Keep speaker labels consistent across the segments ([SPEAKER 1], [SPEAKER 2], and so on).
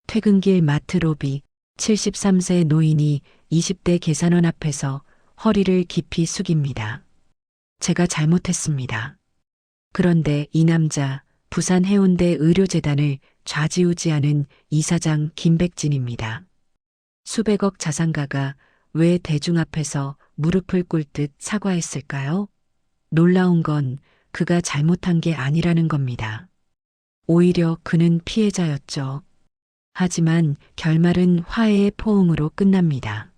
[SPEAKER 1] 퇴근길 마트 로비 73세 노인이 20대 계산원 앞에서 허리를 깊이 숙입니다. 제가 잘못했습니다. 그런데 이 남자 부산 해운대 의료재단을 좌지우지하는 이사장 김백진입니다. 수백억 자산가가 왜 대중 앞에서 무릎을 꿇듯 사과했을까요? 놀라운 건 그가 잘못한 게 아니라는 겁니다. 오히려 그는 피해자였죠. 하지만 결말은 화해의 포옹으로 끝납니다.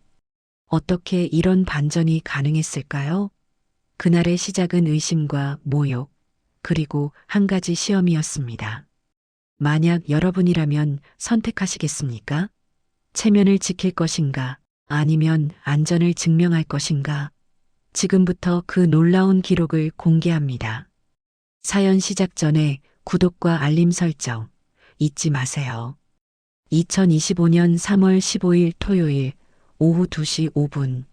[SPEAKER 1] 어떻게 이런 반전이 가능했을까요? 그날의 시작은 의심과 모욕, 그리고 한 가지 시험이었습니다. 만약 여러분이라면 선택하시겠습니까? 체면을 지킬 것인가, 아니면 안전을 증명할 것인가? 지금부터 그 놀라운 기록을 공개합니다. 사연 시작 전에 구독과 알림 설정 잊지 마세요. 2025년 3월 15일 토요일 오후 2시 5분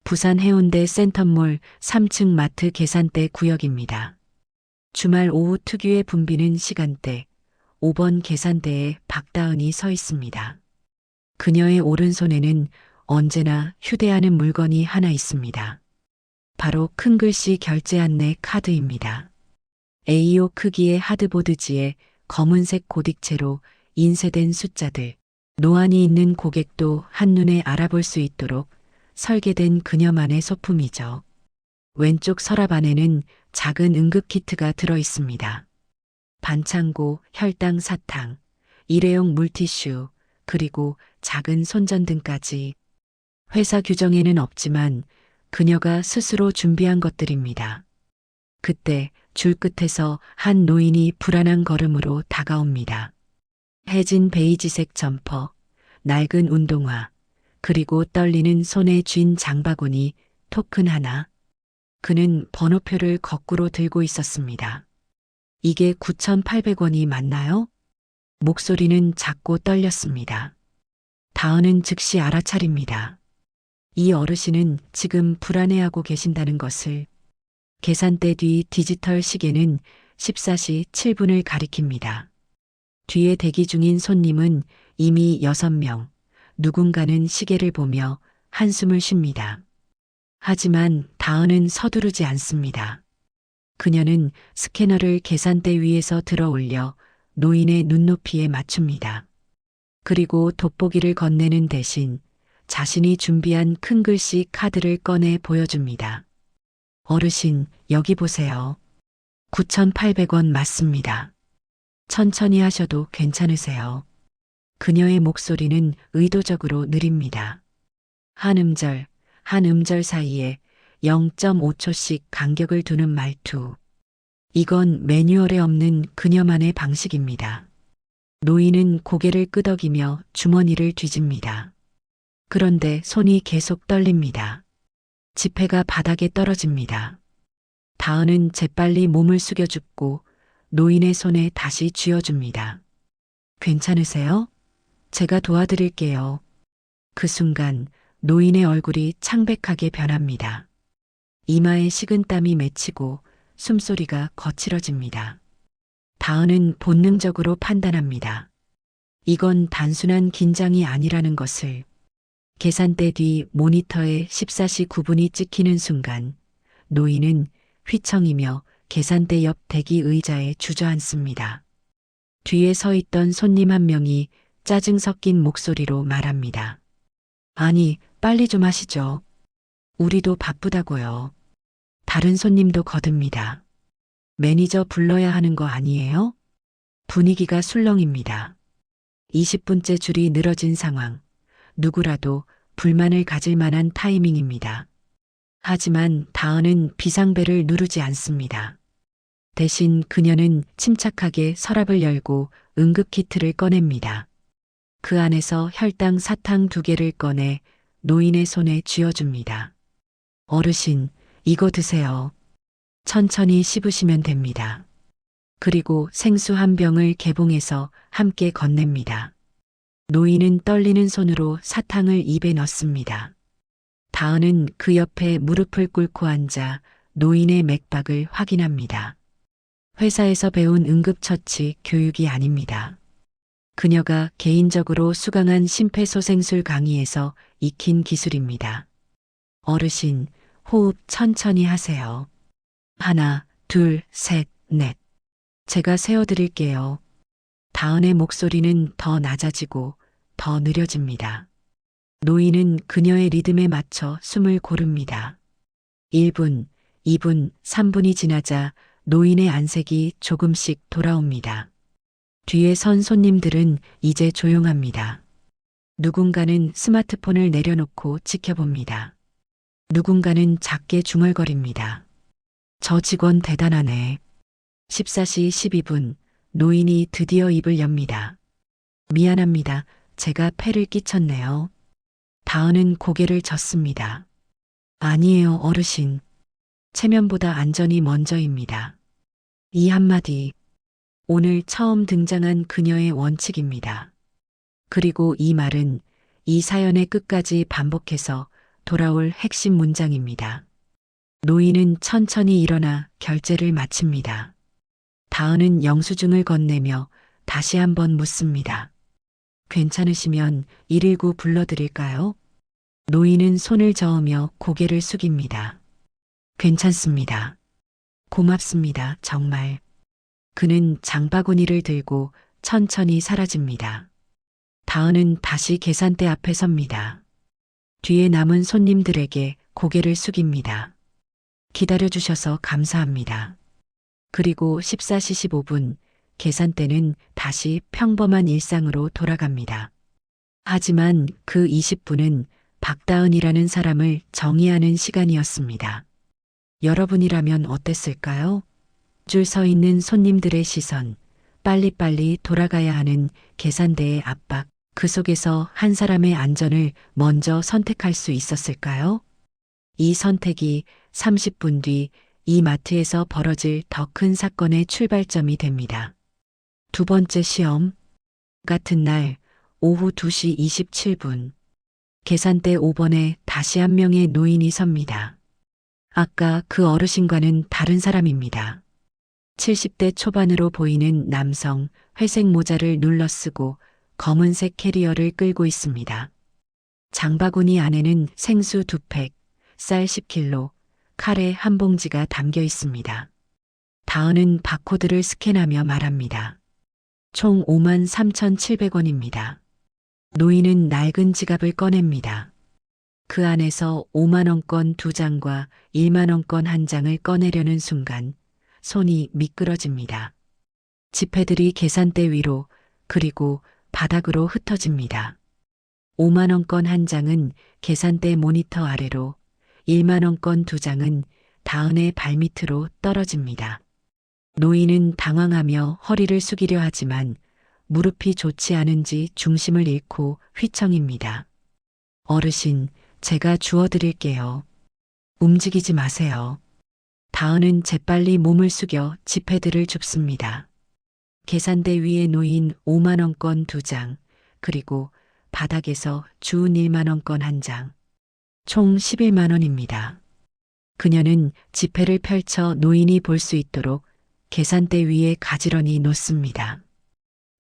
[SPEAKER 1] 부산 해운대 센텀몰 3층 마트 계산대 구역입니다. 주말 오후 특유의 붐비는 시간대 5번 계산대에 박다은이 서 있습니다. 그녀의 오른손에는 언제나 휴대하는 물건이 하나 있습니다. 바로 큰 글씨 결제 안내 카드입니다. A5 크기의 하드보드지에 검은색 고딕체로 인쇄된 숫자들, 노안이 있는 고객도 한눈에 알아볼 수 있도록 설계된 그녀만의 소품이죠. 왼쪽 서랍 안에는 작은 응급키트가 들어 있습니다. 반창고, 혈당, 사탕, 일회용 물티슈, 그리고 작은 손전등까지. 회사 규정에는 없지만 그녀가 스스로 준비한 것들입니다. 그때 줄 끝에서 한 노인이 불안한 걸음으로 다가옵니다. 해진 베이지색 점퍼, 낡은 운동화, 그리고 떨리는 손에 쥔 장바구니, 토큰 하나. 그는 번호표를 거꾸로 들고 있었습니다. 이게 9,800원이 맞나요? 목소리는 작고 떨렸습니다. 다은은 즉시 알아차립니다. 이 어르신은 지금 불안해하고 계신다는 것을. 계산대 뒤 디지털 시계는 14시 7분을 가리킵니다. 뒤에 대기 중인 손님은 이미 6명, 누군가는 시계를 보며 한숨을 쉽니다. 하지만 다은은 서두르지 않습니다. 그녀는 스캐너를 계산대 위에서 들어 올려 노인의 눈높이에 맞춥니다. 그리고 돋보기를 건네는 대신 자신이 준비한 큰 글씨 카드를 꺼내 보여줍니다. 어르신, 여기 보세요. 9,800원 맞습니다. 천천히 하셔도 괜찮으세요. 그녀의 목소리는 의도적으로 느립니다. 한 음절 사이에 0.5초씩 간격을 두는 말투. 이건 매뉴얼에 없는 그녀만의 방식입니다. 노인은 고개를 끄덕이며 주머니를 뒤집니다. 그런데 손이 계속 떨립니다. 지폐가 바닥에 떨어집니다. 다은은 재빨리 몸을 숙여 줍고 노인의 손에 다시 쥐어줍니다. 괜찮으세요? 제가 도와드릴게요. 그 순간 노인의 얼굴이 창백하게 변합니다. 이마에 식은땀이 맺히고 숨소리가 거칠어집니다. 다은은 본능적으로 판단합니다. 이건 단순한 긴장이 아니라는 것을. 계산대 뒤 모니터에 14시 9분이 찍히는 순간 노인은 휘청이며 계산대 옆 대기 의자에 주저앉습니다. 뒤에 서 있던 손님 한 명이 짜증 섞인 목소리로 말합니다. 아니, 빨리 좀 하시죠. 우리도 바쁘다고요. 다른 손님도 거듭니다. 매니저 불러야 하는 거 아니에요? 분위기가 술렁입니다. 20분째 줄이 늘어진 상황. 누구라도 불만을 가질 만한 타이밍입니다. 하지만 다은은 비상벨을 누르지 않습니다. 대신 그녀는 침착하게 서랍을 열고 응급키트를 꺼냅니다. 그 안에서 혈당 사탕 2개를 꺼내 노인의 손에 쥐어줍니다. 어르신, 이거 드세요. 천천히 씹으시면 됩니다. 그리고 생수 한 병을 개봉해서 함께 건넵니다. 노인은 떨리는 손으로 사탕을 입에 넣습니다. 다은은 그 옆에 무릎을 꿇고 앉아 노인의 맥박을 확인합니다. 회사에서 배운 응급처치 교육이 아닙니다. 그녀가 개인적으로 수강한 심폐소생술 강의에서 익힌 기술입니다. 어르신, 호흡 천천히 하세요. 하나, 둘, 셋, 넷. 제가 세어드릴게요. 다은의 목소리는 더 낮아지고 더 느려집니다. 노인은 그녀의 리듬에 맞춰 숨을 고릅니다. 1분, 2분, 3분이 지나자 노인의 안색이 조금씩 돌아옵니다. 뒤에 선 손님들은 이제 조용합니다. 누군가는 스마트폰을 내려놓고 지켜봅니다. 누군가는 작게 중얼거립니다. 저 직원 대단하네. 14시 12분, 노인이 드디어 입을 엽니다. 미안합니다. 제가 폐를 끼쳤네요. 다은은 고개를 젓습니다. 아니에요, 어르신. 체면보다 안전이 먼저입니다. 이 한마디, 오늘 처음 등장한 그녀의 원칙입니다. 그리고 이 말은 이 사연의 끝까지 반복해서 돌아올 핵심 문장입니다. 노인은 천천히 일어나 결제를 마칩니다. 다은은 영수증을 건네며 다시 한번 묻습니다. 괜찮으시면 119 불러드릴까요? 노인은 손을 저으며 고개를 숙입니다. 괜찮습니다. 고맙습니다, 정말. 그는 장바구니를 들고 천천히 사라집니다. 다은은 다시 계산대 앞에 섭니다. 뒤에 남은 손님들에게 고개를 숙입니다. 기다려주셔서 감사합니다. 그리고 14시 15분, 계산대는 다시 평범한 일상으로 돌아갑니다. 하지만 그 20분은 박다은이라는 사람을 정의하는 시간이었습니다. 여러분이라면 어땠을까요? 줄 서 있는 손님들의 시선, 빨리빨리 돌아가야 하는 계산대의 압박, 그 속에서 한 사람의 안전을 먼저 선택할 수 있었을까요? 이 선택이 30분 뒤 이 마트에서 벌어질 더 큰 사건의 출발점이 됩니다. 두 번째 시험. 같은 날 오후 2시 27분. 계산대 5번에 다시 한 명의 노인이 섭니다. 아까 그 어르신과는 다른 사람입니다. 70대 초반으로 보이는 남성, 회색 모자를 눌러쓰고 검은색 캐리어를 끌고 있습니다. 장바구니 안에는 생수 2팩, 쌀 10kg, 카레 한 봉지가 담겨 있습니다. 다은은 바코드를 스캔하며 말합니다. 총 53,700원입니다. 노인은 낡은 지갑을 꺼냅니다. 그 안에서 5만원권 2장과 1만원권 1장을 꺼내려는 순간 손이 미끄러집니다. 지폐들이 계산대 위로 그리고 바닥으로 흩어집니다. 5만원권 1장은 계산대 모니터 아래로, 1만원권 2장은 다은의 발밑으로 떨어집니다. 노인은 당황하며 허리를 숙이려 하지만 무릎이 좋지 않은지 중심을 잃고 휘청입니다. 어르신, 제가 주워드릴게요. 움직이지 마세요. 다은은 재빨리 몸을 숙여 지폐들을 줍습니다. 계산대 위에 놓인 5만원권 2장, 그리고 바닥에서 주운 1만원권 1장. 총 11만원입니다. 그녀는 지폐를 펼쳐 노인이 볼 수 있도록 계산대 위에 가지런히 놓습니다.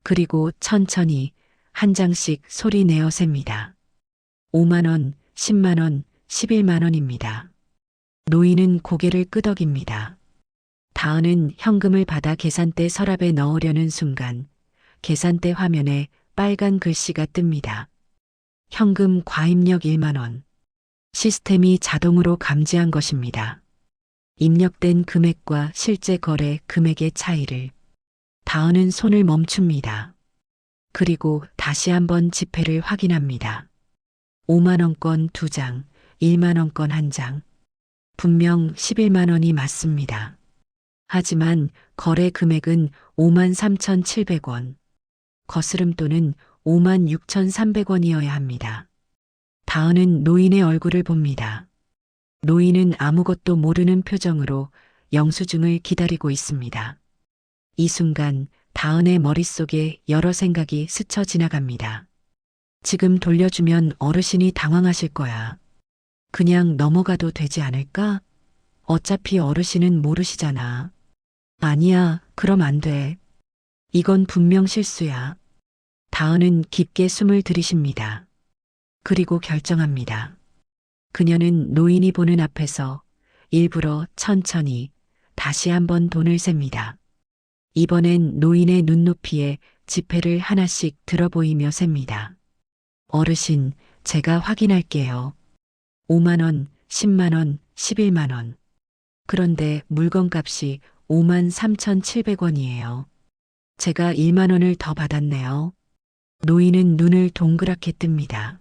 [SPEAKER 1] 그리고 천천히 한 장씩 소리 내어 셉니다. 5만원, 10만원, 11만원입니다. 노인은 고개를 끄덕입니다. 다은은 현금을 받아 계산대 서랍에 넣으려는 순간 계산대 화면에 빨간 글씨가 뜹니다. 현금 과입력 1만원. 시스템이 자동으로 감지한 것입니다. 입력된 금액과 실제 거래 금액의 차이를. 다은은 손을 멈춥니다. 그리고 다시 한번 지폐를 확인합니다. 5만원권 2장, 1만원권 1장. 분명 11만원이 맞습니다. 하지만 거래 금액은 53,700원. 거스름돈은 56,300원이어야 합니다. 다은은 노인의 얼굴을 봅니다. 노인은 아무것도 모르는 표정으로 영수증을 기다리고 있습니다. 이 순간 다은의 머릿속에 여러 생각이 스쳐 지나갑니다. 지금 돌려주면 어르신이 당황하실 거야. 그냥 넘어가도 되지 않을까? 어차피 어르신은 모르시잖아. 아니야, 그럼 안 돼. 이건 분명 실수야. 다은은 깊게 숨을 들이쉽니다. 그리고 결정합니다. 그녀는 노인이 보는 앞에서 일부러 천천히 다시 한번 돈을 셉니다. 이번엔 노인의 눈높이에 지폐를 하나씩 들어보이며 셉니다. 어르신, 제가 확인할게요. 5만 원, 10만 원, 11만 원. 그런데 물건값이 5만 3,700원이에요. 제가 1만 원을 더 받았네요. 노인은 눈을 동그랗게 뜹니다.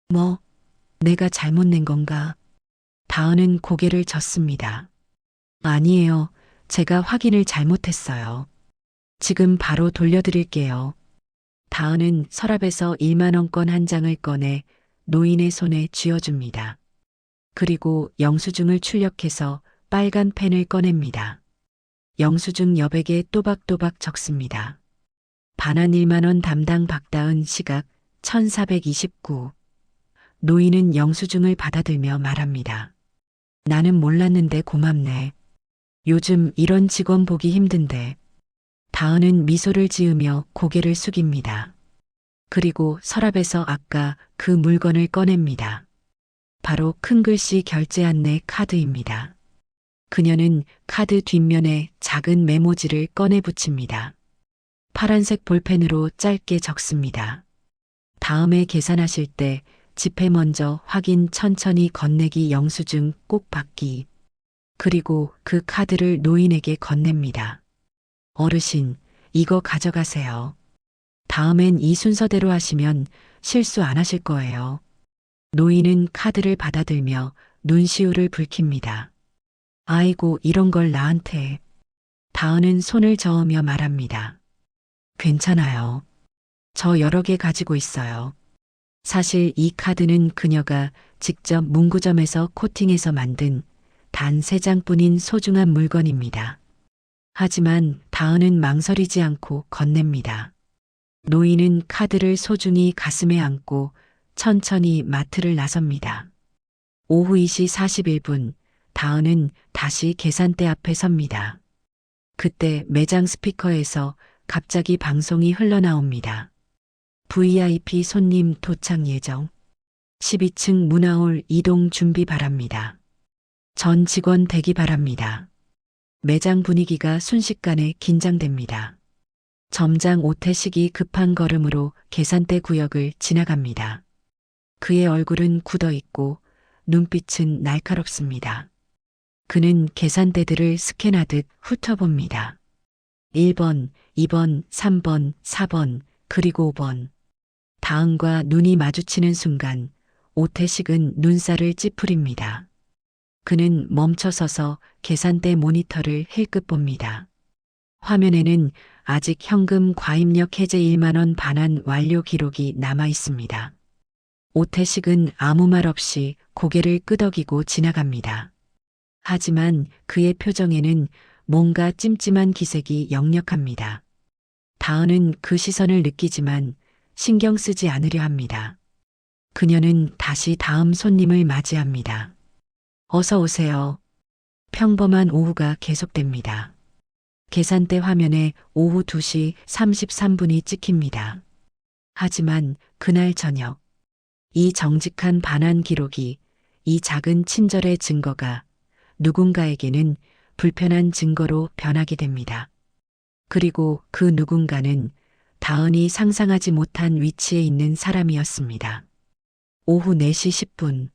[SPEAKER 1] 뭐, 내가 잘못 낸 건가? 다은은 고개를 젓습니다. 아니에요. 제가 확인을 잘못했어요. 지금 바로 돌려드릴게요. 다은은 서랍에서 1만 원권 한 장을 꺼내 노인의 손에 쥐어줍니다. 그리고 영수증을 출력해서 빨간 펜을 꺼냅니다. 영수증 여백에 또박또박 적습니다. 반환 1만 원 담당 박다은 시각 1429. 노인은 영수증을 받아들며 말합니다. 나는 몰랐는데 고맙네. 요즘 이런 직원 보기 힘든데. 다은은 미소를 지으며 고개를 숙입니다. 그리고 서랍에서 아까 그 물건을 꺼냅니다. 바로 큰 글씨 결제 안내 카드입니다. 그녀는 카드 뒷면에 작은 메모지를 꺼내 붙입니다. 파란색 볼펜으로 짧게 적습니다. 다음에 계산하실 때 지폐 먼저 확인, 천천히 건네기, 영수증 꼭 받기. 그리고 그 카드를 노인에게 건넵니다. 어르신, 이거 가져가세요. 다음엔 이 순서대로 하시면 실수 안 하실 거예요. 노인은 카드를 받아들며 눈시울을 붉힙니다. 아이고, 이런 걸 나한테. 다은은 손을 저으며 말합니다. 괜찮아요. 저 여러 개 가지고 있어요. 사실 이 카드는 그녀가 직접 문구점에서 코팅해서 만든 단 3장뿐인 소중한 물건입니다. 하지만 다은은 망설이지 않고 건넵니다. 노인은 카드를 소중히 가슴에 안고 천천히 마트를 나섭니다. 오후 2시 41분, 다은은 다시 계산대 앞에 섭니다. 그때 매장 스피커에서 갑자기 방송이 흘러나옵니다. VIP 손님 도착 예정. 12층 문화홀 이동 준비 바랍니다. 전 직원 대기 바랍니다. 매장 분위기가 순식간에 긴장됩니다. 점장 오태식이 급한 걸음으로 계산대 구역을 지나갑니다. 그의 얼굴은 굳어 있고 눈빛은 날카롭습니다. 그는 계산대들을 스캔하듯 훑어봅니다. 1번, 2번, 3번, 4번, 그리고 5번. 다은과 눈이 마주치는 순간 오태식은 눈살을 찌푸립니다. 그는 멈춰서서 계산대 모니터를 힐끗 봅니다. 화면에는 아직 현금 과입력 해제 1만 원 반환 완료 기록이 남아 있습니다. 오태식은 아무 말 없이 고개를 끄덕이고 지나갑니다. 하지만 그의 표정에는 뭔가 찜찜한 기색이 역력합니다. 다은은 그 시선을 느끼지만 신경 쓰지 않으려 합니다. 그녀는 다시 다음 손님을 맞이합니다. 어서 오세요. 평범한 오후가 계속됩니다. 계산대 화면에 오후 2시 33분이 찍힙니다. 하지만 그날 저녁, 이 정직한 반환 기록이, 이 작은 친절의 증거가 누군가에게는 불편한 증거로 변하게 됩니다. 그리고 그 누군가는 다은이 상상하지 못한 위치에 있는 사람이었습니다. 오후 4시 10분,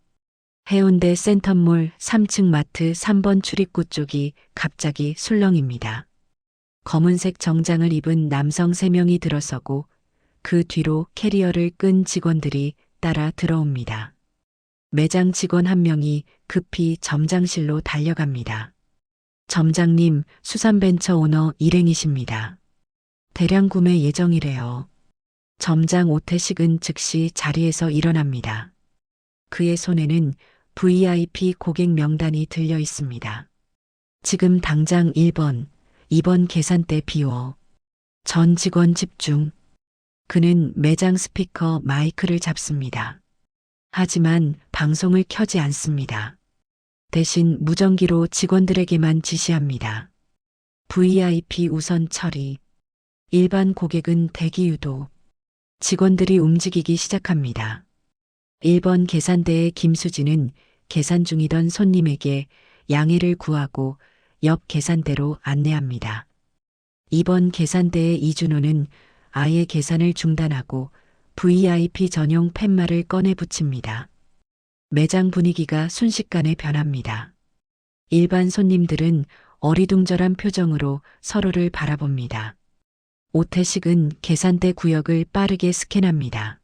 [SPEAKER 1] 해운대 센텀몰 3층 마트 3번 출입구 쪽이 갑자기 술렁입니다. 검은색 정장을 입은 남성 3명이 들어서고 그 뒤로 캐리어를 끈 직원들이 따라 들어옵니다. 매장 직원 한 명이 급히 점장실로 달려갑니다. 점장님, 수산벤처 오너 일행이십니다. 대량 구매 예정이래요. 점장 오태식은 즉시 자리에서 일어납니다. 그의 손에는 VIP 고객 명단이 들려 있습니다. 지금 당장 1번, 2번 계산대 비워. 전 직원 집중. 그는 매장 스피커 마이크를 잡습니다. 하지만 방송을 켜지 않습니다. 대신 무전기로 직원들에게만 지시합니다. VIP 우선 처리. 일반 고객은 대기 유도. 직원들이 움직이기 시작합니다. 1번 계산대의 김수진은 계산 중이던 손님에게 양해를 구하고 옆 계산대로 안내합니다. 2번 계산대의 이준호는 아예 계산을 중단하고 VIP 전용 팻말을 꺼내 붙입니다. 매장 분위기가 순식간에 변합니다. 일반 손님들은 어리둥절한 표정으로 서로를 바라봅니다. 오태식은 계산대 구역을 빠르게 스캔합니다.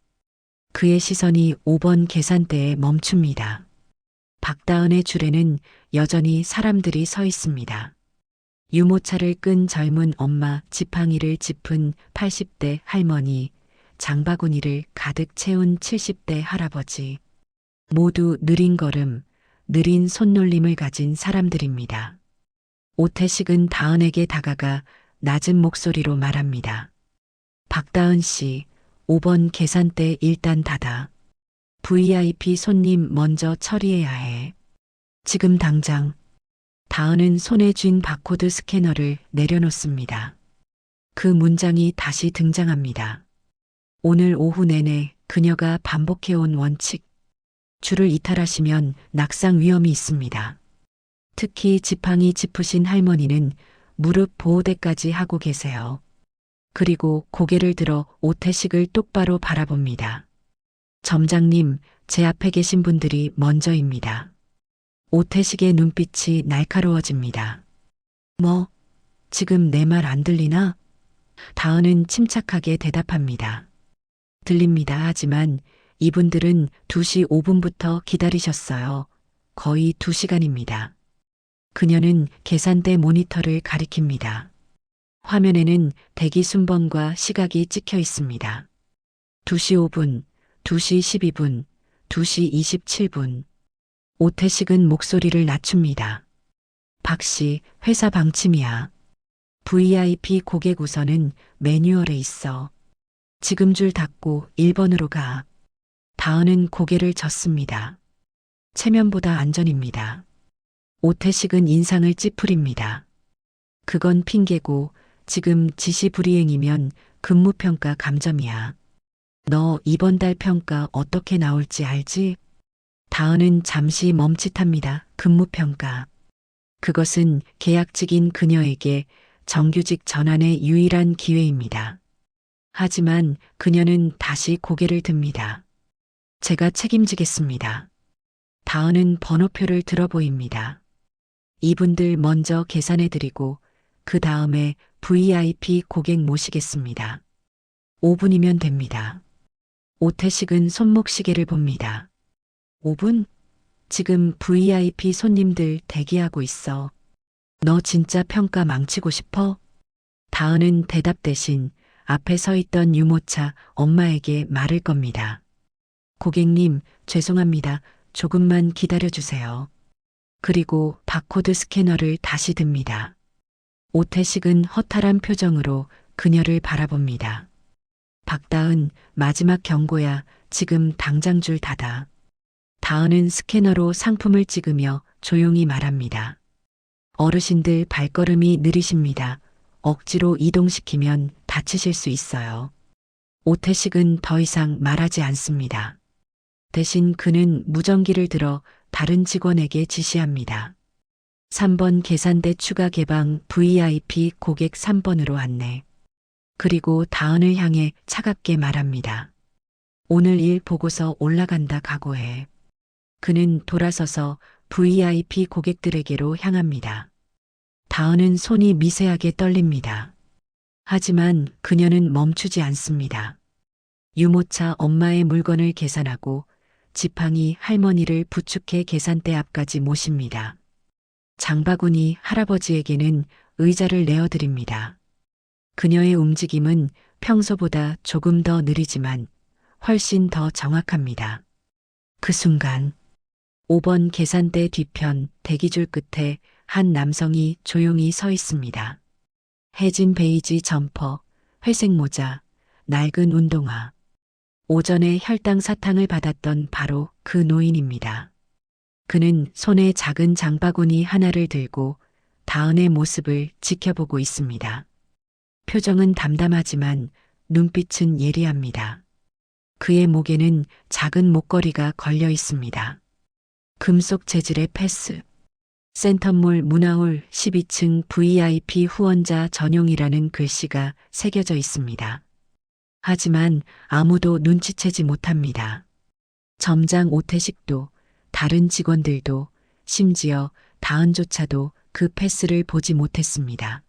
[SPEAKER 1] 그의 시선이 5번 계산대에 멈춥니다. 박다은의 줄에는 여전히 사람들이 서 있습니다. 유모차를 끈 젊은 엄마, 지팡이를 짚은 80대 할머니, 장바구니를 가득 채운 70대 할아버지. 모두 느린 걸음, 느린 손놀림을 가진 사람들입니다. 오태식은 다은에게 다가가 낮은 목소리로 말합니다. 박다은 씨, 5번 계산대 일단 닫아. VIP 손님 먼저 처리해야 해. 지금 당장. 다은은 손에 쥔 바코드 스캐너를 내려놓습니다. 그 문장이 다시 등장합니다. 오늘 오후 내내 그녀가 반복해온 원칙. 줄을 이탈하시면 낙상 위험이 있습니다. 특히 지팡이 짚으신 할머니는 무릎 보호대까지 하고 계세요. 그리고 고개를 들어 오태식을 똑바로 바라봅니다. 점장님, 제 앞에 계신 분들이 먼저입니다. 오태식의 눈빛이 날카로워집니다. 뭐, 지금 내 말 안 들리나? 다은은 침착하게 대답합니다. 들립니다. 하지만 이분들은 2시 5분부터 기다리셨어요. 거의 2시간입니다. 그녀는 계산대 모니터를 가리킵니다. 화면에는 대기 순번과 시각이 찍혀 있습니다. 2시 5분, 2시 12분, 2시 27분. 오태식은 목소리를 낮춥니다. 박 씨, 회사 방침이야. VIP 고객 우선은 매뉴얼에 있어. 지금 줄 닫고 1번으로 가. 다은은 고개를 젓습니다. 체면보다 안전입니다. 오태식은 인상을 찌푸립니다. 그건 핑계고 지금 지시 불이행이면 근무평가 감점이야. 너 이번 달 평가 어떻게 나올지 알지? 다은은 잠시 멈칫합니다. 근무평가. 그것은 계약직인 그녀에게 정규직 전환의 유일한 기회입니다. 하지만 그녀는 다시 고개를 듭니다. 제가 책임지겠습니다. 다은은 번호표를 들어 보입니다. 이분들 먼저 계산해드리고 그 다음에 VIP 고객 모시겠습니다. 5분이면 됩니다. 오태식은 손목시계를 봅니다. 5분? 지금 VIP 손님들 대기하고 있어. 너 진짜 평가 망치고 싶어? 다은은 대답 대신 앞에 서 있던 유모차 엄마에게 말을 겁니다. 고객님, 죄송합니다. 조금만 기다려주세요. 그리고 바코드 스캐너를 다시 듭니다. 오태식은 허탈한 표정으로 그녀를 바라봅니다. 박다은, 마지막 경고야. 지금 당장 줄 닫아. 다은은 스캐너로 상품을 찍으며 조용히 말합니다. 어르신들 발걸음이 느리십니다. 억지로 이동시키면 다치실 수 있어요. 오태식은 더 이상 말하지 않습니다. 대신 그는 무전기를 들어 다른 직원에게 지시합니다. 3번 계산대 추가 개방 VIP 고객 3번으로 안내. 그리고 다은을 향해 차갑게 말합니다. 오늘 일 보고서 올라간다 각오해. 그는 돌아서서 VIP 고객들에게로 향합니다. 다은은 손이 미세하게 떨립니다. 하지만 그녀는 멈추지 않습니다. 유모차 엄마의 물건을 계산하고 지팡이 할머니를 부축해 계산대 앞까지 모십니다. 장바구니 할아버지에게는 의자를 내어드립니다. 그녀의 움직임은 평소보다 조금 더 느리지만 훨씬 더 정확합니다. 그 순간 5번 계산대 뒤편 대기줄 끝에 한 남성이 조용히 서 있습니다. 해진 베이지 점퍼, 회색 모자, 낡은 운동화. 오전에 혈당 사탕을 받았던 바로 그 노인입니다. 그는 손에 작은 장바구니 하나를 들고 다은의 모습을 지켜보고 있습니다. 표정은 담담하지만 눈빛은 예리합니다. 그의 목에는 작은 목걸이가 걸려 있습니다. 금속 재질의 패스. 센텀몰 문화홀 12층 VIP 후원자 전용이라는 글씨가 새겨져 있습니다. 하지만 아무도 눈치채지 못합니다. 점장 오태식도, 다른 직원들도, 심지어 다은조차도 그 패스를 보지 못했습니다.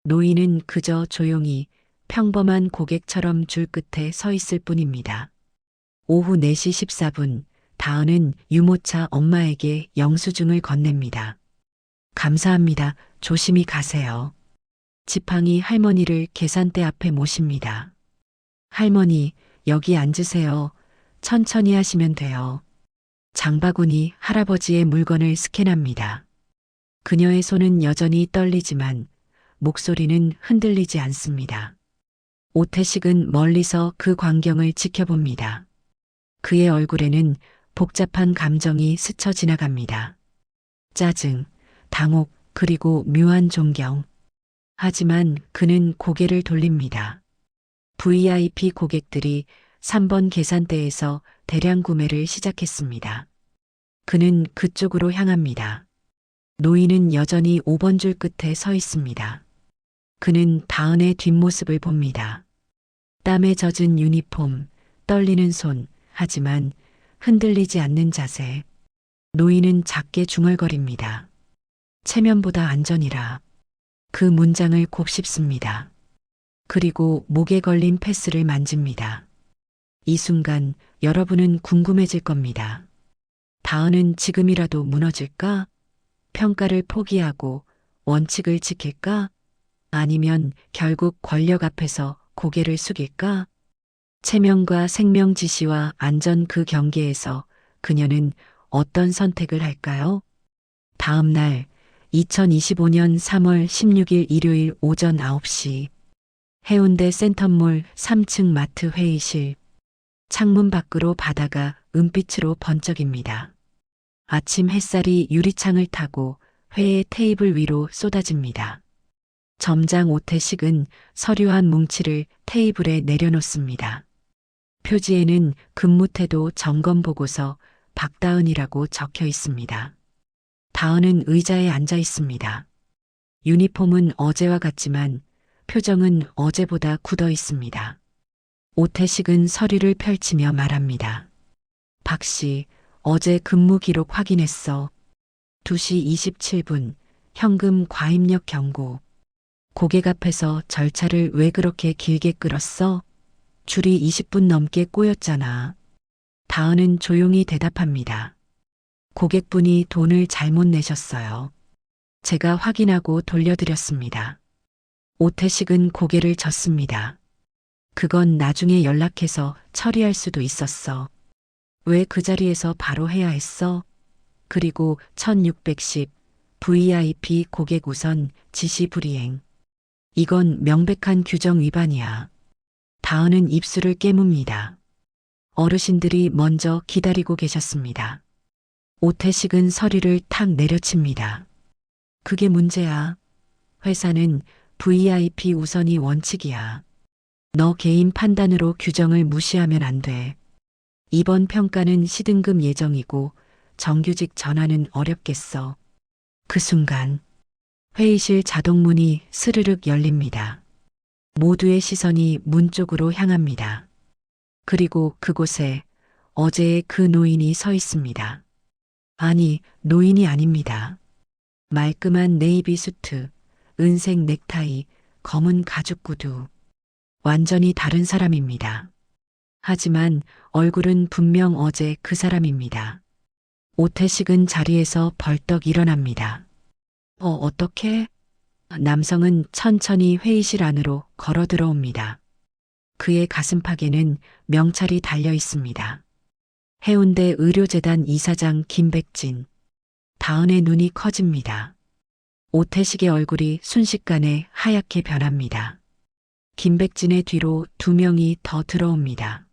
[SPEAKER 1] 노인은 그저 조용히 평범한 고객처럼 줄 끝에 서 있을 뿐입니다. 오후 4시 14분, 다은은 유모차 엄마에게 영수증을 건넵니다. 감사합니다. 조심히 가세요. 지팡이 할머니를 계산대 앞에 모십니다. 할머니, 여기 앉으세요. 천천히 하시면 돼요. 장바구니 할아버지의 물건을 스캔합니다. 그녀의 손은 여전히 떨리지만 목소리는 흔들리지 않습니다. 오태식은 멀리서 그 광경을 지켜봅니다. 그의 얼굴에는 복잡한 감정이 스쳐 지나갑니다. 짜증, 당혹, 그리고 묘한 존경. 하지만 그는 고개를 돌립니다. VIP 고객들이 3번 계산대에서 대량 구매를 시작했습니다. 그는 그쪽으로 향합니다. 노인은 여전히 5번 줄 끝에 서 있습니다. 그는 다은의 뒷모습을 봅니다. 땀에 젖은 유니폼, 떨리는 손, 하지만 흔들리지 않는 자세. 노인은 작게 중얼거립니다. 체면보다 안전이라. 그 문장을 곱씹습니다. 그리고 목에 걸린 패스를 만집니다. 이 순간 여러분은 궁금해질 겁니다. 다은은 지금이라도 무너질까? 평가를 포기하고 원칙을 지킬까? 아니면 결국 권력 앞에서 고개를 숙일까? 체면과 생명 지시와 안전 그 경계에서 그녀는 어떤 선택을 할까요? 다음 날 2025년 3월 16일 일요일 오전 9시 해운대 센텀몰 3층 마트 회의실. 창문 밖으로 바다가 은빛으로 번쩍입니다. 아침 햇살이 유리창을 타고 회의 테이블 위로 쏟아집니다. 점장 오태식은 서류 한 뭉치를 테이블에 내려놓습니다. 표지에는 근무태도 점검 보고서 박다은이라고 적혀 있습니다. 다은은 의자에 앉아 있습니다. 유니폼은 어제와 같지만 표정은 어제보다 굳어 있습니다. 오태식은 서류를 펼치며 말합니다. 박 씨, 어제 근무 기록 확인했어. 2시 27분, 현금 과입력 경고. 고객 앞에서 절차를 왜 그렇게 길게 끌었어? 줄이 20분 넘게 꼬였잖아. 다은은 조용히 대답합니다. 고객분이 돈을 잘못 내셨어요. 제가 확인하고 돌려드렸습니다. 오태식은 고개를 젓습니다. 그건 나중에 연락해서 처리할 수도 있었어. 왜 그 자리에서 바로 해야 했어? 그리고 1610 VIP 고객 우선 지시 불이행. 이건 명백한 규정 위반이야. 다은은 입술을 깨뭅니다. 어르신들이 먼저 기다리고 계셨습니다. 오태식은 서류를 탁 내려칩니다. 그게 문제야. 회사는 VIP 우선이 원칙이야. 너 개인 판단으로 규정을 무시하면 안 돼. 이번 평가는 시등급 예정이고 정규직 전환은 어렵겠어. 그 순간 회의실 자동문이 스르륵 열립니다. 모두의 시선이 문 쪽으로 향합니다. 그리고 그곳에 어제의 그 노인이 서 있습니다. 아니, 노인이 아닙니다. 말끔한 네이비 수트, 은색 넥타이, 검은 가죽 구두. 완전히 다른 사람입니다. 하지만 얼굴은 분명 어제 그 사람입니다. 오태식은 자리에서 벌떡 일어납니다. 어떻게? 남성은 천천히 회의실 안으로 걸어 들어옵니다. 그의 가슴팍에는 명찰이 달려 있습니다. 해운대 의료재단 이사장 김백진. 다은의 눈이 커집니다. 오태식의 얼굴이 순식간에 하얗게 변합니다. 김백진의 뒤로 2명이 더 들어옵니다.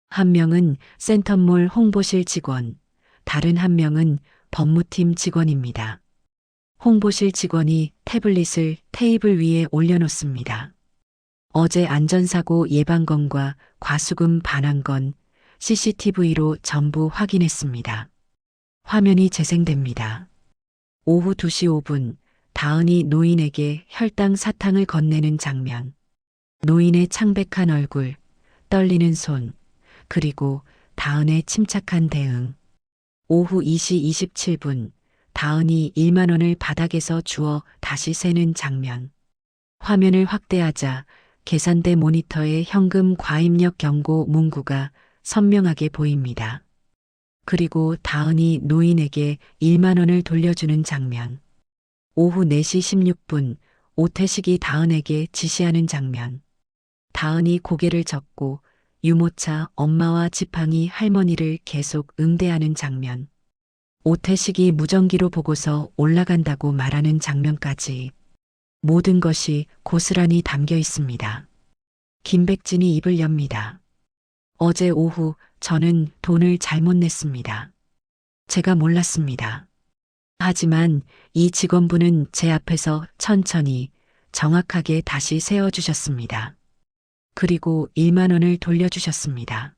[SPEAKER 1] 한 명은 센텀몰 홍보실 직원, 다른 한 명은 법무팀 직원입니다. 홍보실 직원이 태블릿을 테이블 위에 올려놓습니다. 어제 안전사고 예방건과 과수금 반환건 CCTV로 전부 확인했습니다. 화면이 재생됩니다. 오후 2시 5분 다은이 노인에게 혈당 사탕을 건네는 장면. 노인의 창백한 얼굴, 떨리는 손, 그리고 다은의 침착한 대응. 오후 2시 27분 다은이 1만 원을 바닥에서 주워 다시 세는 장면. 화면을 확대하자 계산대 모니터에 현금 과입력 경고 문구가 선명하게 보입니다. 그리고 다은이 노인에게 1만 원을 돌려주는 장면. 오후 4시 16분 오태식이 다은에게 지시하는 장면. 다은이 고개를 젓고 유모차 엄마와 지팡이 할머니를 계속 응대하는 장면. 오태식이 무전기로 보고서 올라간다고 말하는 장면까지 모든 것이 고스란히 담겨 있습니다. 김백진이 입을 엽니다. 어제 오후 저는 돈을 잘못 냈습니다. 제가 몰랐습니다. 하지만 이 직원분은 제 앞에서 천천히 정확하게 다시 세워주셨습니다. 그리고 1만 원을 돌려주셨습니다.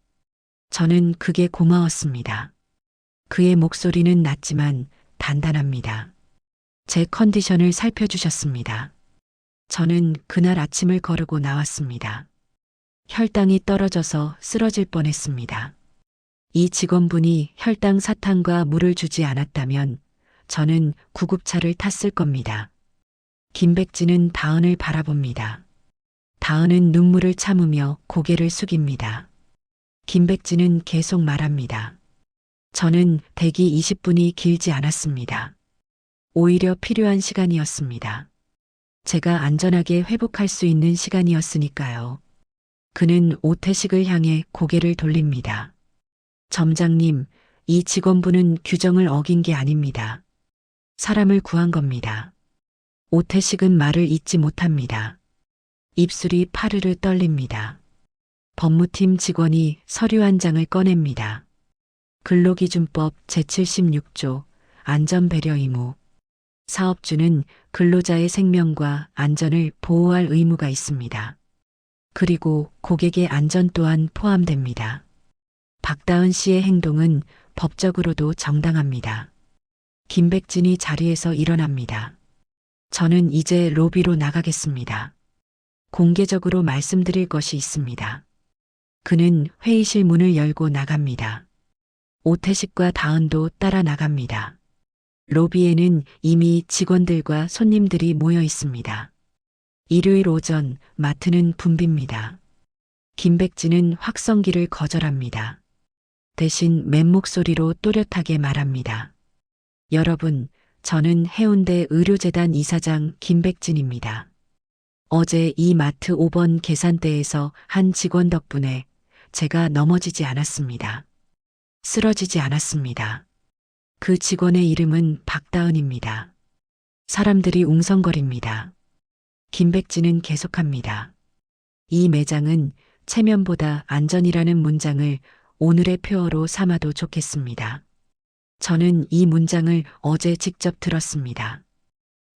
[SPEAKER 1] 저는 그게 고마웠습니다. 그의 목소리는 낮지만 단단합니다. 제 컨디션을 살펴주셨습니다. 저는 그날 아침을 거르고 나왔습니다. 혈당이 떨어져서 쓰러질 뻔했습니다. 이 직원분이 혈당 사탕과 물을 주지 않았다면 저는 구급차를 탔을 겁니다. 김백진은 다은을 바라봅니다. 다은은 눈물을 참으며 고개를 숙입니다. 김백진은 계속 말합니다. 저는 대기 20분이 길지 않았습니다. 오히려 필요한 시간이었습니다. 제가 안전하게 회복할 수 있는 시간이었으니까요. 그는 오태식을 향해 고개를 돌립니다. 점장님, 이 직원분은 규정을 어긴 게 아닙니다. 사람을 구한 겁니다. 오태식은 말을 잇지 못합니다. 입술이 파르르 떨립니다. 법무팀 직원이 서류 한 장을 꺼냅니다. 근로기준법 제76조 안전배려 의무. 사업주는 근로자의 생명과 안전을 보호할 의무가 있습니다. 그리고 고객의 안전 또한 포함됩니다. 박다은 씨의 행동은 법적으로도 정당합니다. 김백진이 자리에서 일어납니다. 저는 이제 로비로 나가겠습니다. 공개적으로 말씀드릴 것이 있습니다. 그는 회의실 문을 열고 나갑니다. 오태식과 다은도 따라 나갑니다. 로비에는 이미 직원들과 손님들이 모여 있습니다. 일요일 오전 마트는 붐빕니다. 김백진은 확성기를 거절합니다. 대신 맨목소리로 또렷하게 말합니다. 여러분, 저는 해운대 의료재단 이사장 김백진입니다. 어제 이 마트 5번 계산대에서 한 직원 덕분에 제가 넘어지지 않았습니다. 쓰러지지 않았습니다. 그 직원의 이름은 박다은입니다. 사람들이 웅성거립니다. 김백진은 계속합니다. 이 매장은 체면보다 안전이라는 문장을 오늘의 표어로 삼아도 좋겠습니다. 저는 이 문장을 어제 직접 들었습니다.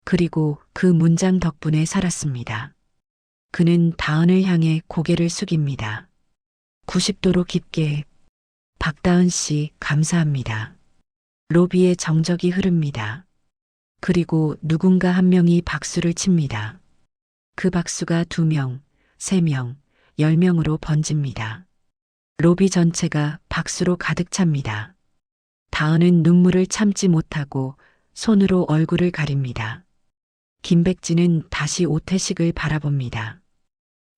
[SPEAKER 1] 그리고 그 문장 덕분에 살았습니다. 그는 다은을 향해 고개를 숙입니다. 90도로 깊게. 박다은 씨, 감사합니다. 로비에 정적이 흐릅니다. 그리고 누군가 한 명이 박수를 칩니다. 그 박수가 2명, 3명, 10명으로 번집니다. 로비 전체가 박수로 가득 찹니다. 다은은 눈물을 참지 못하고 손으로 얼굴을 가립니다. 김백진은 다시 오태식을 바라봅니다.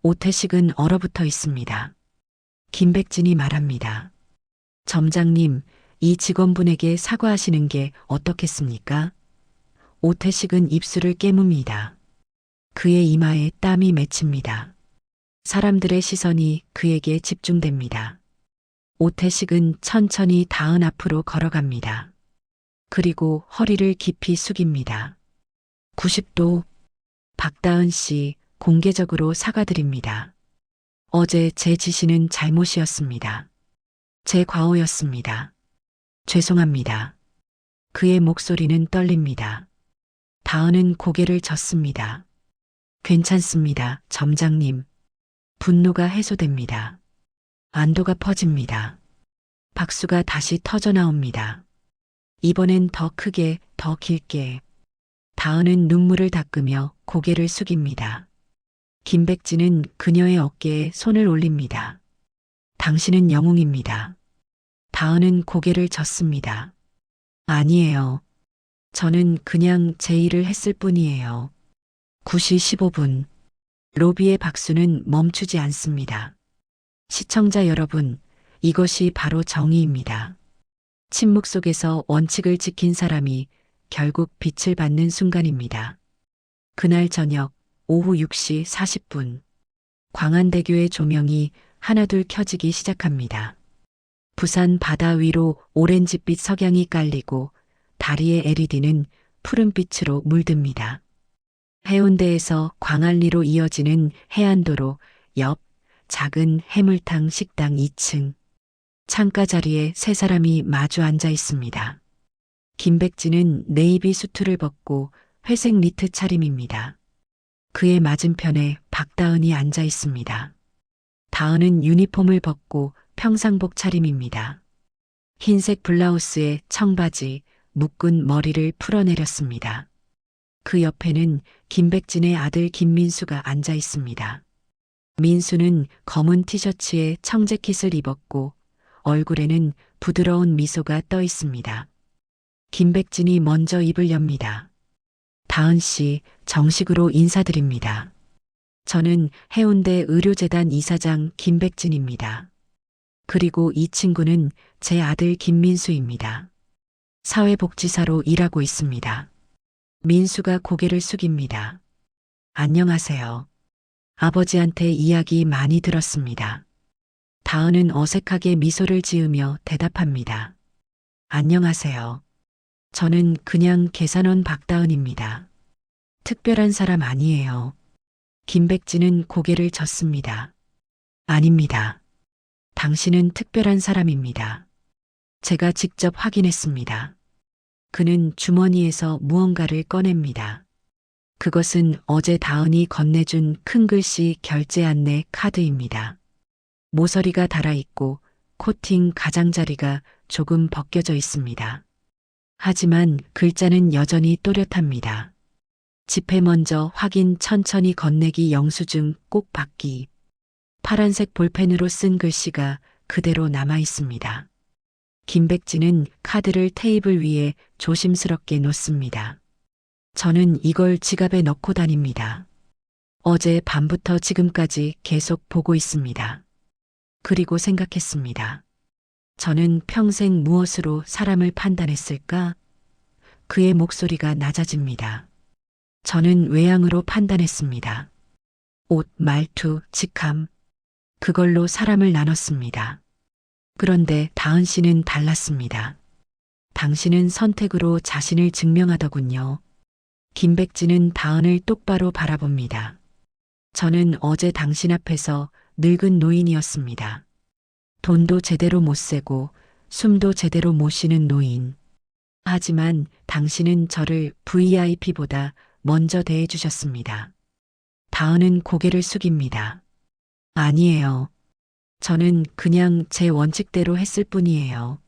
[SPEAKER 1] 오태식은 얼어붙어 있습니다. 김백진이 말합니다. 점장님, 이 직원분에게 사과하시는 게 어떻겠습니까? 오태식은 입술을 깨뭅니다. 그의 이마에 땀이 맺힙니다. 사람들의 시선이 그에게 집중됩니다. 오태식은 천천히 다은 앞으로 걸어갑니다. 그리고 허리를 깊이 숙입니다. 90도. 박다은 씨, 공개적으로 사과드립니다. 어제 제 지시는 잘못이었습니다. 제 과오였습니다. 죄송합니다. 그의 목소리는 떨립니다. 다은은 고개를 젓습니다. 괜찮습니다, 점장님. 분노가 해소됩니다. 안도가 퍼집니다. 박수가 다시 터져 나옵니다. 이번엔 더 크게, 더 길게. 다은은 눈물을 닦으며 고개를 숙입니다. 김백진은 그녀의 어깨에 손을 올립니다. 당신은 영웅입니다. 다은은 고개를 젓습니다. 아니에요. 저는 그냥 제 일을 했을 뿐이에요. 9시 15분. 로비의 박수는 멈추지 않습니다. 시청자 여러분, 이것이 바로 정의입니다. 침묵 속에서 원칙을 지킨 사람이 결국 빛을 받는 순간입니다. 그날 저녁 오후 6시 40분. 광안대교의 조명이 하나둘 켜지기 시작합니다. 부산 바다 위로 오렌지빛 석양이 깔리고 다리의 LED는 푸른빛으로 물듭니다. 해운대에서 광안리로 이어지는 해안도로 옆 작은 해물탕 식당 2층. 창가 자리에 세 사람이 마주 앉아 있습니다. 김백진은 네이비 수트를 벗고 회색 니트 차림입니다. 그의 맞은편에 박다은이 앉아 있습니다. 다은은 유니폼을 벗고 평상복 차림입니다. 흰색 블라우스에 청바지, 묶은 머리를 풀어내렸습니다. 그 옆에는 김백진의 아들 김민수가 앉아 있습니다. 민수는 검은 티셔츠에 청재킷을 입었고 얼굴에는 부드러운 미소가 떠 있습니다. 김백진이 먼저 입을 엽니다. 다은 씨, 정식으로 인사드립니다. 저는 해운대 의료재단 이사장 김백진입니다. 그리고 이 친구는 제 아들 김민수입니다. 사회복지사로 일하고 있습니다. 민수가 고개를 숙입니다. 안녕하세요. 아버지한테 이야기 많이 들었습니다. 다은은 어색하게 미소를 지으며 대답합니다. 안녕하세요. 저는 그냥 계산원 박다은입니다. 특별한 사람 아니에요. 김백진은 고개를 젓습니다. 아닙니다. 당신은 특별한 사람입니다. 제가 직접 확인했습니다. 그는 주머니에서 무언가를 꺼냅니다. 그것은 어제 다은이 건네준 큰 글씨 결제 안내 카드입니다. 모서리가 달아있고 코팅 가장자리가 조금 벗겨져 있습니다. 하지만 글자는 여전히 또렷합니다. 집회 먼저 확인 천천히 건네기 영수증 꼭 받기. 파란색 볼펜으로 쓴 글씨가 그대로 남아 있습니다. 김백진은 카드를 테이블 위에 조심스럽게 놓습니다. 저는 이걸 지갑에 넣고 다닙니다. 어제 밤부터 지금까지 계속 보고 있습니다. 그리고 생각했습니다. 저는 평생 무엇으로 사람을 판단했을까? 그의 목소리가 낮아집니다. 저는 외양으로 판단했습니다. 옷, 말투, 직함. 그걸로 사람을 나눴습니다. 그런데 다은 씨는 달랐습니다. 당신은 선택으로 자신을 증명하더군요. 김백진은 다은을 똑바로 바라봅니다. 저는 어제 당신 앞에서 늙은 노인이었습니다. 돈도 제대로 못 세고 숨도 제대로 못 쉬는 노인. 하지만 당신은 저를 VIP보다 먼저 대해주셨습니다. 다은은 고개를 숙입니다. 아니에요. 저는 그냥 제 원칙대로 했을 뿐이에요.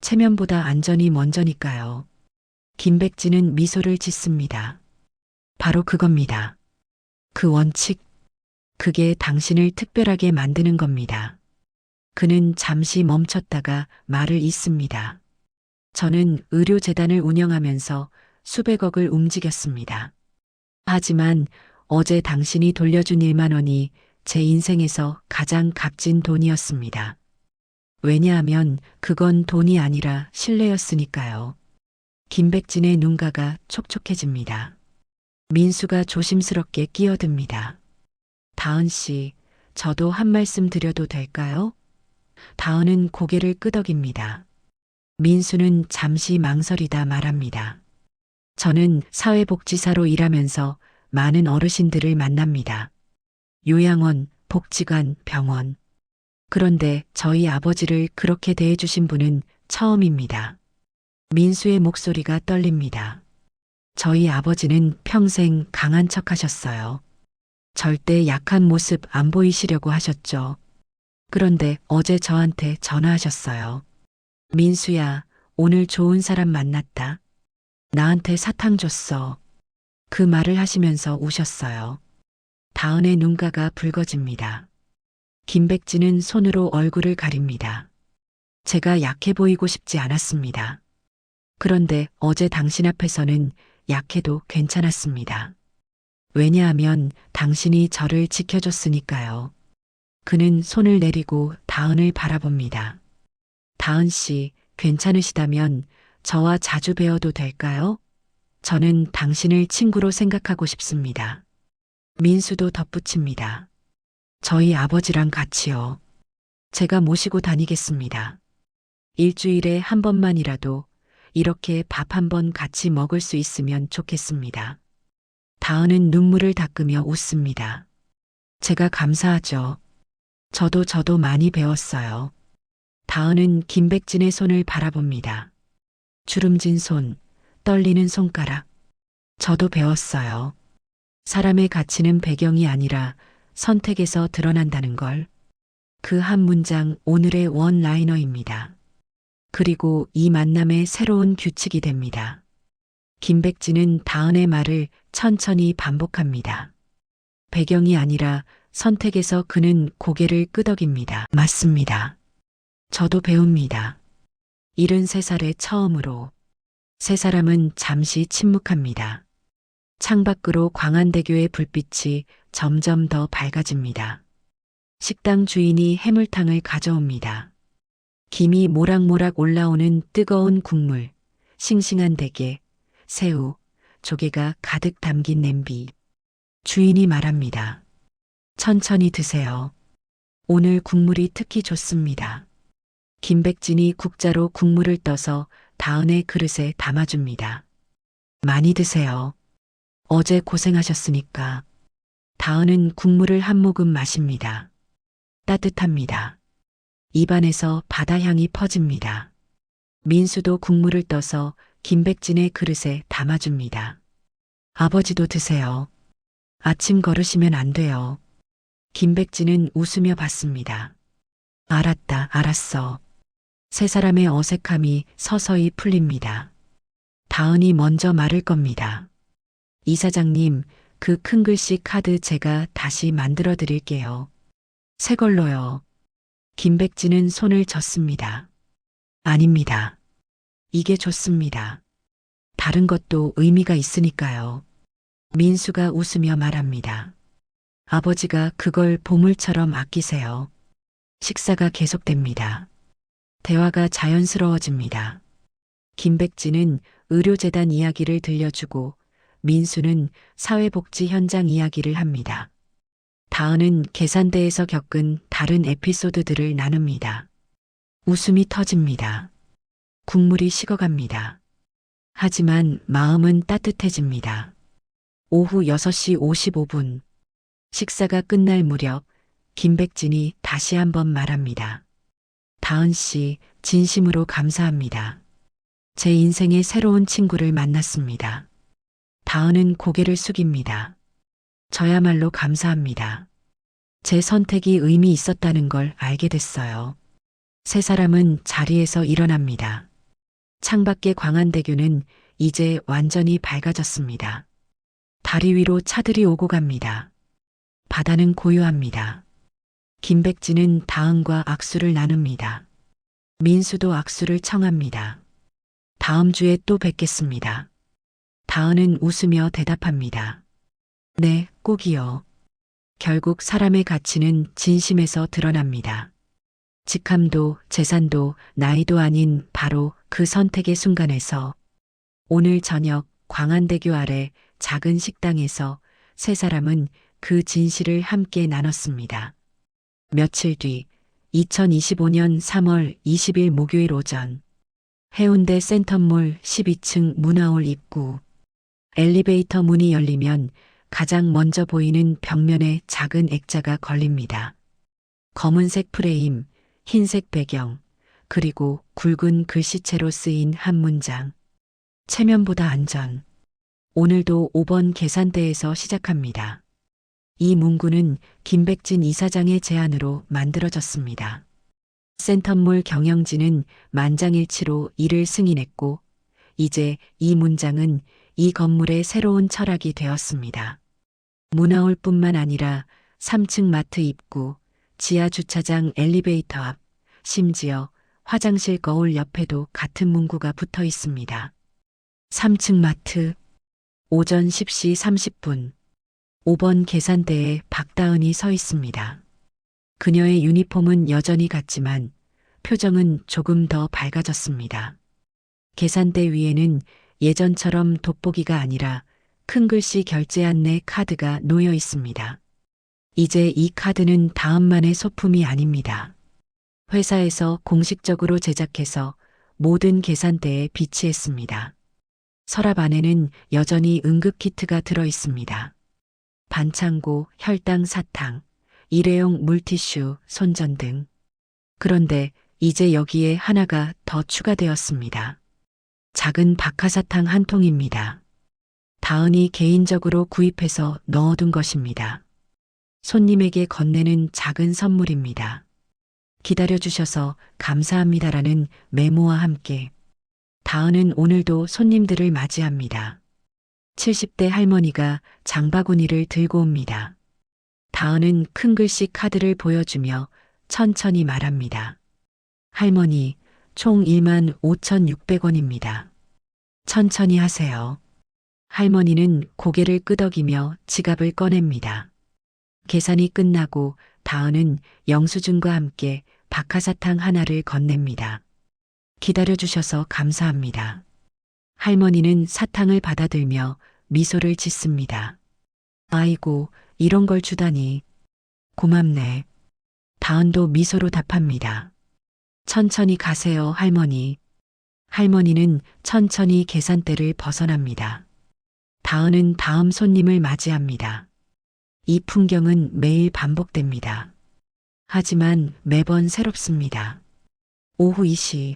[SPEAKER 1] 체면보다 안전이 먼저니까요. 김백진은 미소를 짓습니다. 바로 그겁니다. 그 원칙, 그게 당신을 특별하게 만드는 겁니다. 그는 잠시 멈췄다가 말을 잇습니다. 저는 의료재단을 운영하면서 수백억을 움직였습니다. 하지만 어제 당신이 돌려준 1만 원이 제 인생에서 가장 값진 돈이었습니다. 왜냐하면 그건 돈이 아니라 신뢰였으니까요. 김백진의 눈가가 촉촉해집니다. 민수가 조심스럽게 끼어듭니다. 다은 씨, 저도 한 말씀 드려도 될까요? 다은은 고개를 끄덕입니다. 민수는 잠시 망설이다 말합니다. 저는 사회복지사로 일하면서 많은 어르신들을 만납니다. 요양원, 복지관, 병원. 그런데 저희 아버지를 그렇게 대해주신 분은 처음입니다. 민수의 목소리가 떨립니다. 저희 아버지는 평생 강한 척 하셨어요. 절대 약한 모습 안 보이시려고 하셨죠. 그런데 어제 저한테 전화하셨어요. 민수야, 오늘 좋은 사람 만났다. 나한테 사탕 줬어. 그 말을 하시면서 우셨어요. 다은의 눈가가 붉어집니다. 김백진은 손으로 얼굴을 가립니다. 제가 약해 보이고 싶지 않았습니다. 그런데 어제 당신 앞에서는 약해도 괜찮았습니다. 왜냐하면 당신이 저를 지켜줬으니까요. 그는 손을 내리고 다은을 바라봅니다. 다은 씨, 괜찮으시다면 저와 자주 뵈어도 될까요? 저는 당신을 친구로 생각하고 싶습니다. 민수도 덧붙입니다. 저희 아버지랑 같이요. 제가 모시고 다니겠습니다. 일주일에 한 번만이라도 이렇게 밥 한 번 같이 먹을 수 있으면 좋겠습니다. 다은은 눈물을 닦으며 웃습니다. 제가 감사하죠. 저도 많이 배웠어요. 다은은 김백진의 손을 바라봅니다. 주름진 손, 떨리는 손가락. 저도 배웠어요. 사람의 가치는 배경이 아니라 선택에서 드러난다는 걸. 그 한 문장 오늘의 원라이너입니다. 그리고 이 만남의 새로운 규칙이 됩니다. 김백진은 다은의 말을 천천히 반복합니다. 배경이 아니라 선택에서 그는 고개를 끄덕입니다. 맞습니다. 저도 배웁니다. 73살의 처음으로. 세 사람은 잠시 침묵합니다. 창밖으로 광안대교의 불빛이 점점 더 밝아집니다. 식당 주인이 해물탕을 가져옵니다. 김이 모락모락 올라오는 뜨거운 국물, 싱싱한 대게, 새우, 조개가 가득 담긴 냄비. 주인이 말합니다. 천천히 드세요. 오늘 국물이 특히 좋습니다. 김백진이 국자로 국물을 떠서 다은의 그릇에 담아줍니다. 많이 드세요. 어제 고생하셨으니까. 다은은 국물을 한 모금 마십니다. 따뜻합니다. 입안에서 바다향이 퍼집니다. 민수도 국물을 떠서 김백진의 그릇에 담아줍니다. 아버지도 드세요. 아침 걸으시면 안 돼요. 김백진은 웃으며 받습니다. 알았다, 알았어. 세 사람의 어색함이 서서히 풀립니다. 다은이 먼저 말을 겁니다. 이사장님, 그 큰 글씨 카드 제가 다시 만들어 드릴게요. 새 걸로요. 김백진은 손을 젓습니다. 아닙니다. 이게 좋습니다. 다른 것도 의미가 있으니까요. 민수가 웃으며 말합니다. 아버지가 그걸 보물처럼 아끼세요. 식사가 계속됩니다. 대화가 자연스러워집니다. 김백진은 의료재단 이야기를 들려주고 민수는 사회복지 현장 이야기를 합니다. 다은은 계산대에서 겪은 다른 에피소드들을 나눕니다. 웃음이 터집니다. 국물이 식어갑니다. 하지만 마음은 따뜻해집니다. 오후 6시 55분. 식사가 끝날 무렵 김백진이 다시 한번 말합니다. 다은 씨, 진심으로 감사합니다. 제 인생의 새로운 친구를 만났습니다. 다은은 고개를 숙입니다. 저야말로 감사합니다. 제 선택이 의미 있었다는 걸 알게 됐어요. 세 사람은 자리에서 일어납니다. 창밖의 광안대교는 이제 완전히 밝아졌습니다. 다리 위로 차들이 오고 갑니다. 바다는 고요합니다. 김백진은 다은과 악수를 나눕니다. 민수도 악수를 청합니다. 다음 주에 또 뵙겠습니다. 다은은 웃으며 대답합니다. 네, 꼭이요. 결국 사람의 가치는 진심에서 드러납니다. 직함도 재산도 나이도 아닌 바로 그 선택의 순간에서. 오늘 저녁 광안대교 아래 작은 식당에서 세 사람은 그 진실을 함께 나눴습니다. 며칠 뒤 2025년 3월 20일 목요일 오전 해운대 센텀몰 12층 문화홀 입구. 엘리베이터 문이 열리면 가장 먼저 보이는 벽면에 작은 액자가 걸립니다. 검은색 프레임, 흰색 배경, 그리고 굵은 글씨체로 쓰인 한 문장. 체면보다 안전. 오늘도 5번 계산대에서 시작합니다. 이 문구는 김백진 이사장의 제안으로 만들어졌습니다. 센텀몰 경영진은 만장일치로 이를 승인했고, 이제 이 문장은 이 건물의 새로운 철학이 되었습니다. 문화홀뿐만 아니라 3층 마트 입구, 지하 주차장 엘리베이터 앞, 심지어 화장실 거울 옆에도 같은 문구가 붙어 있습니다. 3층 마트, 오전 10시 30분, 5번 계산대에 박다은이 서 있습니다. 그녀의 유니폼은 여전히 같지만 표정은 조금 더 밝아졌습니다. 계산대 위에는 예전처럼 돋보기가 아니라 큰 글씨 결제 안내 카드가 놓여 있습니다. 이제 이 카드는 다음만의 소품이 아닙니다. 회사에서 공식적으로 제작해서 모든 계산대에 비치했습니다. 서랍 안에는 여전히 응급키트가 들어 있습니다. 반창고, 혈당, 사탕, 일회용 물티슈, 손전 등. 그런데 이제 여기에 하나가 더 추가되었습니다. 작은 박하사탕 한 통입니다. 다은이 개인적으로 구입해서 넣어둔 것입니다. 손님에게 건네는 작은 선물입니다. 기다려주셔서 감사합니다라는 메모와 함께 다은은 오늘도 손님들을 맞이합니다. 70대 할머니가 장바구니를 들고 옵니다. 다은은 큰 글씨 카드를 보여주며 천천히 말합니다. 할머니, 총 15,600원입니다. 천천히 하세요. 할머니는 고개를 끄덕이며 지갑을 꺼냅니다. 계산이 끝나고 다은은 영수증과 함께 박하사탕 하나를 건넵니다. 기다려주셔서 감사합니다. 할머니는 사탕을 받아들며 미소를 짓습니다. 아이고, 이런 걸 주다니. 고맙네. 다은도 미소로 답합니다. 천천히 가세요, 할머니. 할머니는 천천히 계산대를 벗어납니다. 다은은 다음 손님을 맞이합니다. 이 풍경은 매일 반복됩니다. 하지만 매번 새롭습니다. 오후 2시,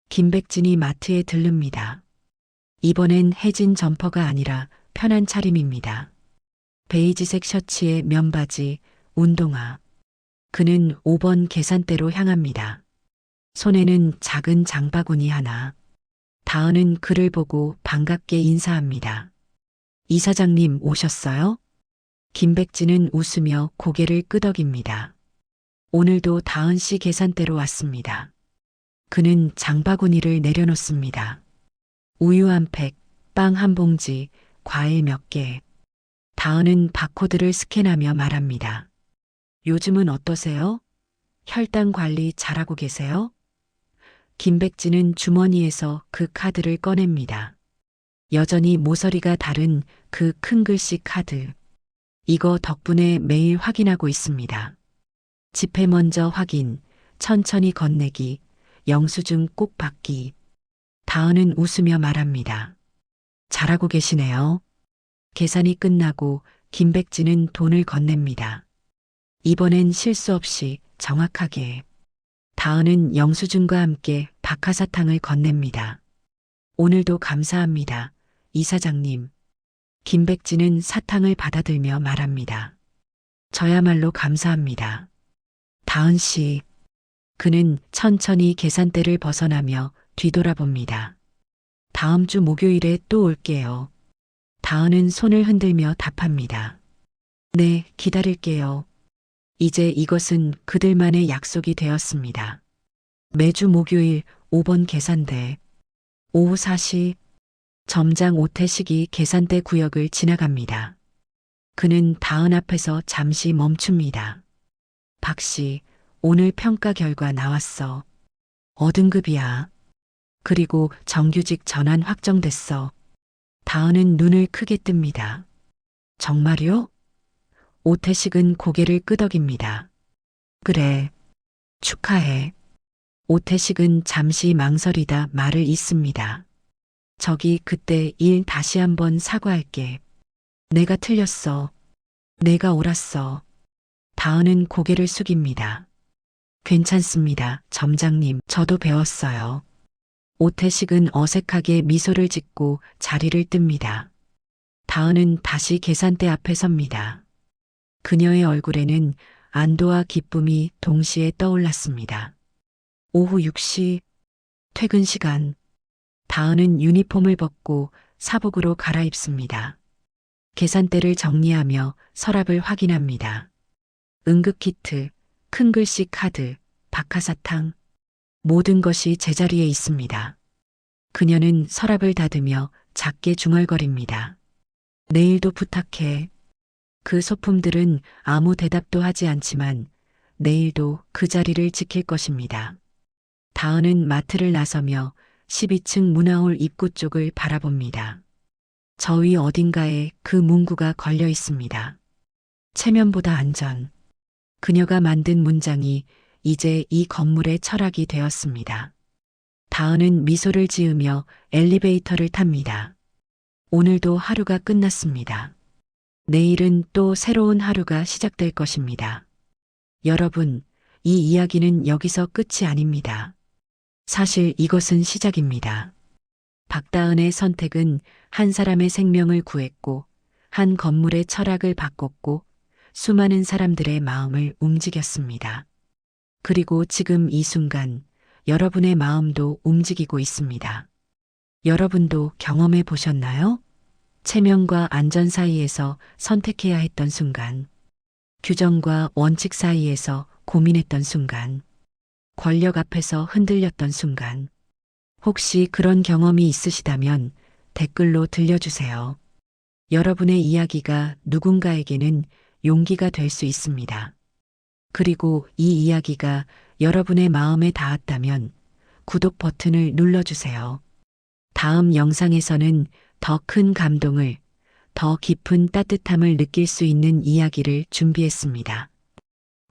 [SPEAKER 1] 김백진이 마트에 들릅니다. 이번엔 해진 점퍼가 아니라 편한 차림입니다. 베이지색 셔츠에 면바지, 운동화. 그는 5번 계산대로 향합니다. 손에는 작은 장바구니 하나. 다은은 그를 보고 반갑게 인사합니다. 이사장님 오셨어요? 김백진은 웃으며 고개를 끄덕입니다. 오늘도 다은 씨 계산대로 왔습니다. 그는 장바구니를 내려놓습니다. 우유 한 팩, 빵 한 봉지, 과일 몇 개. 다은은 바코드를 스캔하며 말합니다. 요즘은 어떠세요? 혈당 관리 잘하고 계세요? 김백진은 주머니에서 그 카드를 꺼냅니다. 여전히 모서리가 다른 그 큰 글씨 카드. 이거 덕분에 매일 확인하고 있습니다. 지폐 먼저 확인, 천천히 건네기, 영수증 꼭 받기. 다은은 웃으며 말합니다. 잘하고 계시네요. 계산이 끝나고 김백진은 돈을 건넵니다. 이번엔 실수 없이 정확하게. 다은은 영수증과 함께 박하사탕을 건넵니다. 오늘도 감사합니다, 이사장님. 김백진은 사탕을 받아들며 말합니다. 저야말로 감사합니다. 다은 씨. 그는 천천히 계산대를 벗어나며 뒤돌아봅니다. 다음 주 목요일에 또 올게요. 다은은 손을 흔들며 답합니다. 네, 기다릴게요. 이제 이것은 그들만의 약속이 되었습니다. 매주 목요일 5번 계산대. 오후 4시 점장 오태식이 계산대 구역을 지나갑니다. 그는 다은 앞에서 잠시 멈춥니다. 박 씨, 오늘 평가 결과 나왔어. 어등급이야. 그리고 정규직 전환 확정됐어. 다은은 눈을 크게 뜹니다. 정말요? 오태식은 고개를 끄덕입니다. 그래. 축하해. 오태식은 잠시 망설이다 말을 잇습니다. 저기 그때 일 다시 한번 사과할게. 내가 틀렸어. 내가 옳았어. 다은은 고개를 숙입니다. 괜찮습니다, 점장님. 저도 배웠어요. 오태식은 어색하게 미소를 짓고 자리를 뜹니다. 다은은 다시 계산대 앞에 섭니다. 그녀의 얼굴에는 안도와 기쁨이 동시에 떠올랐습니다. 오후 6시, 퇴근 시간. 다은은 유니폼을 벗고 사복으로 갈아입습니다. 계산대를 정리하며 서랍을 확인합니다. 응급키트, 큰 글씨 카드, 박하사탕, 모든 것이 제자리에 있습니다. 그녀는 서랍을 닫으며 작게 중얼거립니다. 내일도 부탁해. 그 소품들은 아무 대답도 하지 않지만 내일도 그 자리를 지킬 것입니다. 다은은 마트를 나서며 12층 문화홀 입구 쪽을 바라봅니다. 저 위 어딘가에 그 문구가 걸려 있습니다. 체면보다 안전. 그녀가 만든 문장이 이제 이 건물의 철학이 되었습니다. 다은은 미소를 지으며 엘리베이터를 탑니다. 오늘도 하루가 끝났습니다. 내일은 또 새로운 하루가 시작될 것입니다. 여러분, 이 이야기는 여기서 끝이 아닙니다. 사실 이것은 시작입니다. 박다은의 선택은 한 사람의 생명을 구했고, 한 건물의 철학을 바꿨고, 수많은 사람들의 마음을 움직였습니다. 그리고 지금 이 순간, 여러분의 마음도 움직이고 있습니다. 여러분도 경험해 보셨나요? 체면과 안전 사이에서 선택해야 했던 순간, 규정과 원칙 사이에서 고민했던 순간, 권력 앞에서 흔들렸던 순간, 혹시 그런 경험이 있으시다면 댓글로 들려주세요. 여러분의 이야기가 누군가에게는 용기가 될 수 있습니다. 그리고 이 이야기가 여러분의 마음에 닿았다면 구독 버튼을 눌러주세요. 다음 영상에서는 더 큰 감동을, 더 깊은 따뜻함을 느낄 수 있는 이야기를 준비했습니다.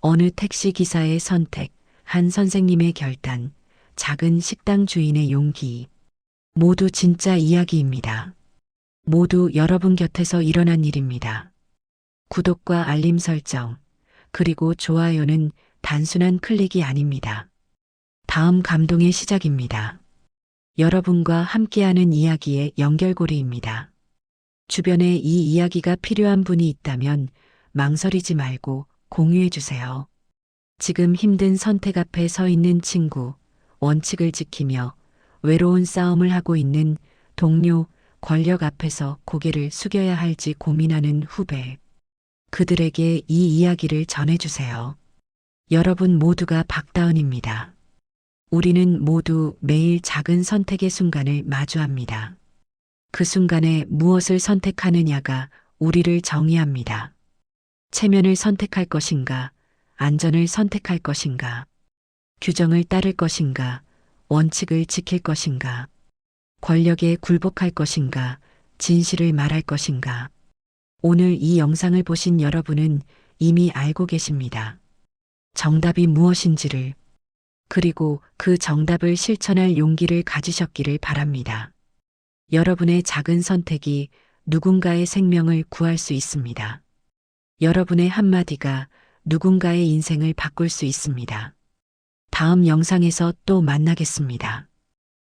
[SPEAKER 1] 어느 택시 기사의 선택, 한 선생님의 결단, 작은 식당 주인의 용기. 모두 진짜 이야기입니다. 모두 여러분 곁에서 일어난 일입니다. 구독과 알림 설정, 그리고 좋아요는 단순한 클릭이 아닙니다. 다음 감동의 시작입니다. 여러분과 함께하는 이야기의 연결고리입니다. 주변에 이 이야기가 필요한 분이 있다면 망설이지 말고 공유해 주세요. 지금 힘든 선택 앞에 서 있는 친구, 원칙을 지키며 외로운 싸움을 하고 있는 동료, 권력 앞에서 고개를 숙여야 할지 고민하는 후배. 그들에게 이 이야기를 전해주세요. 여러분 모두가 박다은입니다. 우리는 모두 매일 작은 선택의 순간을 마주합니다. 그 순간에 무엇을 선택하느냐가 우리를 정의합니다. 체면을 선택할 것인가, 안전을 선택할 것인가, 규정을 따를 것인가, 원칙을 지킬 것인가, 권력에 굴복할 것인가, 진실을 말할 것인가. 오늘 이 영상을 보신 여러분은 이미 알고 계십니다. 정답이 무엇인지를, 그리고 그 정답을 실천할 용기를 가지셨기를 바랍니다. 여러분의 작은 선택이 누군가의 생명을 구할 수 있습니다. 여러분의 한마디가 누군가의 인생을 바꿀 수 있습니다. 다음 영상에서 또 만나겠습니다.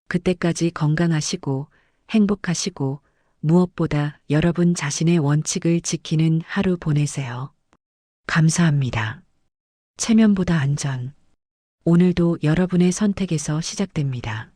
[SPEAKER 1] 그때까지 건강하시고 행복하시고 무엇보다 여러분 자신의 원칙을 지키는 하루 보내세요. 감사합니다. 체면보다 안전. 오늘도 여러분의 선택에서 시작됩니다.